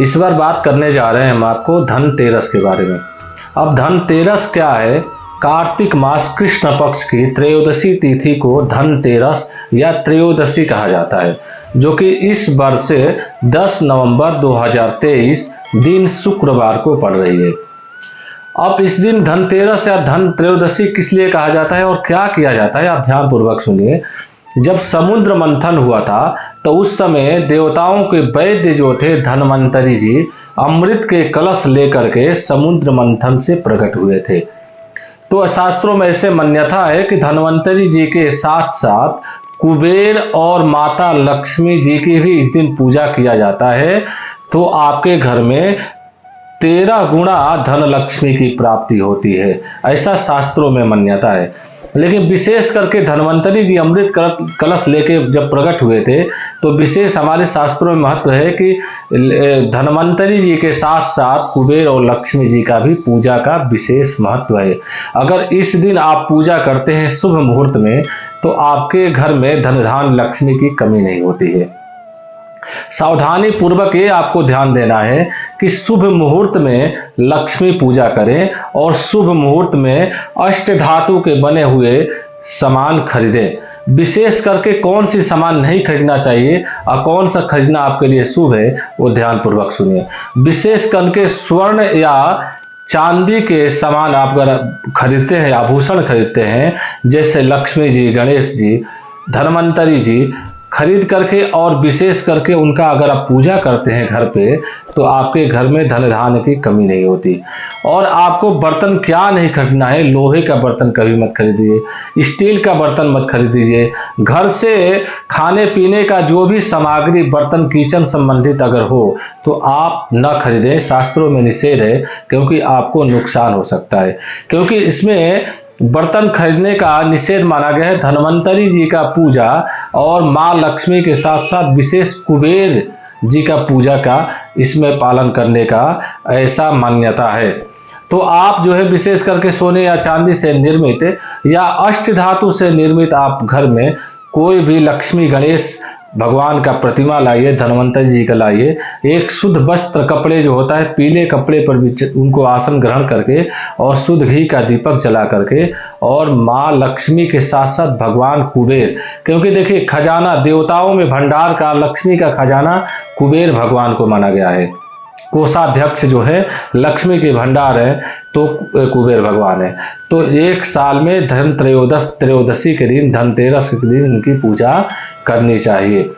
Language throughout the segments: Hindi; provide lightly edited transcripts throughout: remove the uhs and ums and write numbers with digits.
इस बार बात करने जा रहे हैं हम आपको धनतेरस के बारे में। अब धनतेरस क्या है? कार्तिक मास कृष्ण पक्ष की त्रयोदशी तिथि को धनतेरस या त्रयोदशी कहा जाता है, जो कि इस वर्ष से 10 नवंबर 2023 दिन शुक्रवार को पड़ रही है। अब इस दिन धनतेरस या धन त्रयोदशी किस लिए कहा जाता है और क्या किया जाता है, आप ध्यानपूर्वक सुनिए। जब समुद्र मंथन हुआ था तो उस समय देवताओं के वैद्य जो थे धन्वंतरी जी अमृत के कलश लेकर के समुद्र मंथन से प्रकट हुए थे। तो शास्त्रों में ऐसे मान्यता है कि धन्वंतरी जी के साथ साथ कुबेर और माता लक्ष्मी जी की भी इस दिन पूजा किया जाता है, तो आपके घर में 13 गुना धन लक्ष्मी की प्राप्ति होती है, ऐसा शास्त्रों में मान्यता है। लेकिन विशेष करके धन्वंतरी जी अमृत कलश लेके जब प्रकट हुए थे तो विशेष हमारे शास्त्रों में महत्व है कि धन्वंतरी जी के साथ साथ कुबेर और लक्ष्मी जी का भी पूजा का विशेष महत्व है। अगर इस दिन आप पूजा करते हैं शुभ मुहूर्त में तो आपके घर में धन धान लक्ष्मी की कमी नहीं होती है। सावधानी पूर्वक ये आपको ध्यान देना है कि शुभ मुहूर्त में लक्ष्मी पूजा करें और शुभ मुहूर्त में अष्ट धातु के बने हुए सामान खरीदें। विशेष करके कौन सी सामान नहीं खरीदना चाहिए और कौन सा खरीदना आपके लिए शुभ है वो ध्यानपूर्वक सुनिए। विशेष करके स्वर्ण या चांदी के सामान आप अगर खरीदते हैं, आभूषण खरीदते हैं, जैसे लक्ष्मी जी, गणेश जी, धन्वंतरी जी खरीद करके और विशेष करके उनका अगर आप पूजा करते हैं घर पे तो आपके घर में धन धान्य की कमी नहीं होती। और आपको बर्तन क्या नहीं खरीदना है, लोहे का बर्तन कभी मत खरीदिए, स्टील का बर्तन मत खरीदिए। घर से खाने पीने का जो भी सामग्री बर्तन किचन संबंधित अगर हो तो आप न खरीदें, शास्त्रों में निषेध है, क्योंकि आपको नुकसान हो सकता है। क्योंकि इसमें बर्तन खरीदने का निषेध माना गया है। धन्वंतरी जी का पूजा और माँ लक्ष्मी के साथ साथ विशेष कुबेर जी का पूजा का इसमें पालन करने का ऐसा मान्यता है। तो आप जो है विशेष करके सोने या चांदी से निर्मित या अष्ट धातु से निर्मित आप घर में कोई भी लक्ष्मी गणेश भगवान का प्रतिमा लाइए, धन्वंतरी जी का लाइए। एक शुद्ध वस्त्र कपड़े जो होता है, पीले कपड़े पर भी उनको आसन ग्रहण करके और शुद्ध घी का दीपक जला करके और माँ लक्ष्मी के साथ साथ भगवान कुबेर, क्योंकि देखिए खजाना देवताओं में भंडार का, लक्ष्मी का खजाना कुबेर भगवान को माना गया है। कोषाध्यक्ष जो है लक्ष्मी के भंडार है तो कुबेर भगवान है। तो एक साल में धन त्रयोदशी के दिन, धनतेरस के दिन इनकी पूजा करनी चाहिए।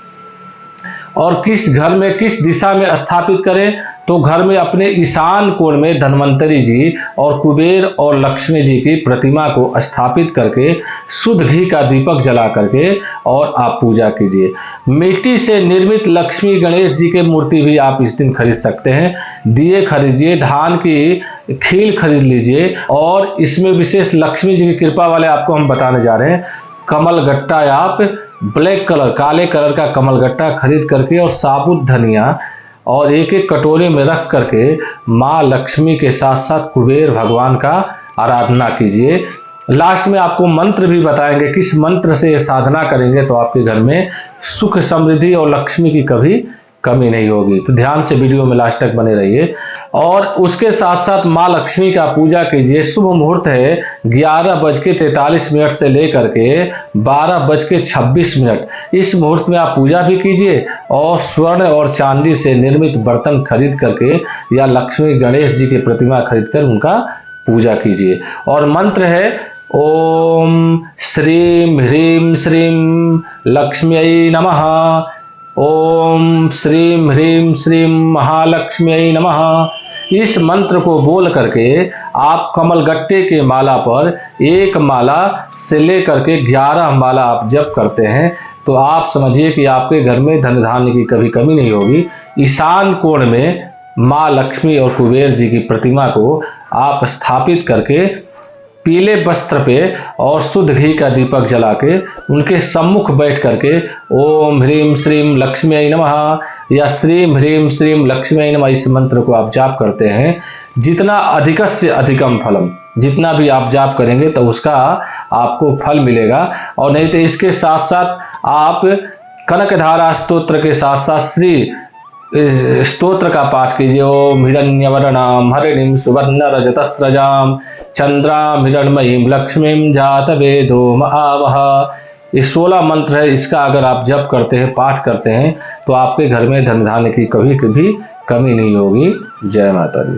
और किस घर में किस दिशा में स्थापित करें, तो घर में अपने ईशान कोण में धन्वंतरी जी और कुबेर और लक्ष्मी जी की प्रतिमा को स्थापित करके शुद्ध घी का दीपक जला करके और आप पूजा कीजिए। मिट्टी से निर्मित लक्ष्मी गणेश जी की मूर्ति भी आप इस दिन खरीद सकते हैं। दिए खरीदिए, धान की खील खरीद लीजिए। और इसमें विशेष लक्ष्मी जी की कृपा वाले आपको हम बताने जा रहे हैं, कमल गट्टा आप ब्लैक कलर, काले कलर का कमल गट्टा खरीद करके और साबुत धनिया और एक एक कटोरे में रख करके माँ लक्ष्मी के साथ साथ कुबेर भगवान का आराधना कीजिए। लास्ट में आपको मंत्र भी बताएंगे, किस मंत्र से साधना करेंगे तो आपके घर में सुख समृद्धि और लक्ष्मी की कभी कमी नहीं होगी। तो ध्यान से वीडियो में लास्ट तक बने रहिए। और उसके साथ साथ माँ लक्ष्मी का पूजा कीजिए। शुभ मुहूर्त है 11:43 से लेकर के 12:26। इस मुहूर्त में आप पूजा भी कीजिए और स्वर्ण और चांदी से निर्मित बर्तन खरीद करके या लक्ष्मी गणेश जी की प्रतिमा खरीद कर उनका पूजा कीजिए। और मंत्र है ओम श्रीम ह्रीम श्रीम लक्ष्म्यै नमः, ओम श्रीम ह्रीम श्रीम महालक्ष्म्यै नमः। इस मंत्र को बोल करके आप कमलगट्टे के माला पर एक माला से लेकर के 11 माला आप जप करते हैं तो आप समझिए कि आपके घर में धन धान्य की कभी कमी नहीं होगी। ईशान कोण में माँ लक्ष्मी और कुबेर जी की प्रतिमा को आप स्थापित करके पीले वस्त्र पे और शुद्ध घी का दीपक जला के उनके सम्मुख बैठ करके ओम ह्रीम श्रीम लक्ष्म्यै नमः या श्रीम ह्रीम श्रीम लक्ष्म्यै नमः इस मंत्र को आप जाप करते हैं। जितना अधिकस्य अधिकम फलम, जितना भी आप जाप करेंगे तो उसका आपको फल मिलेगा। और नहीं तो इसके साथ साथ आप कनकधारा स्तोत्र के साथ साथ श्री इस स्तोत्र का पाठ कीजिए। ओम हिरण्यवर्णाम हरिणीम सुवर्ण रजतस्रजाम चंद्राम हिरण्मयीम लक्ष्मीम जात वेदो आवह। ये 16 मंत्र है, इसका अगर आप जप करते हैं, पाठ करते हैं, तो आपके घर में धन धान्य की कभी कभी कमी नहीं होगी। जय माता दी।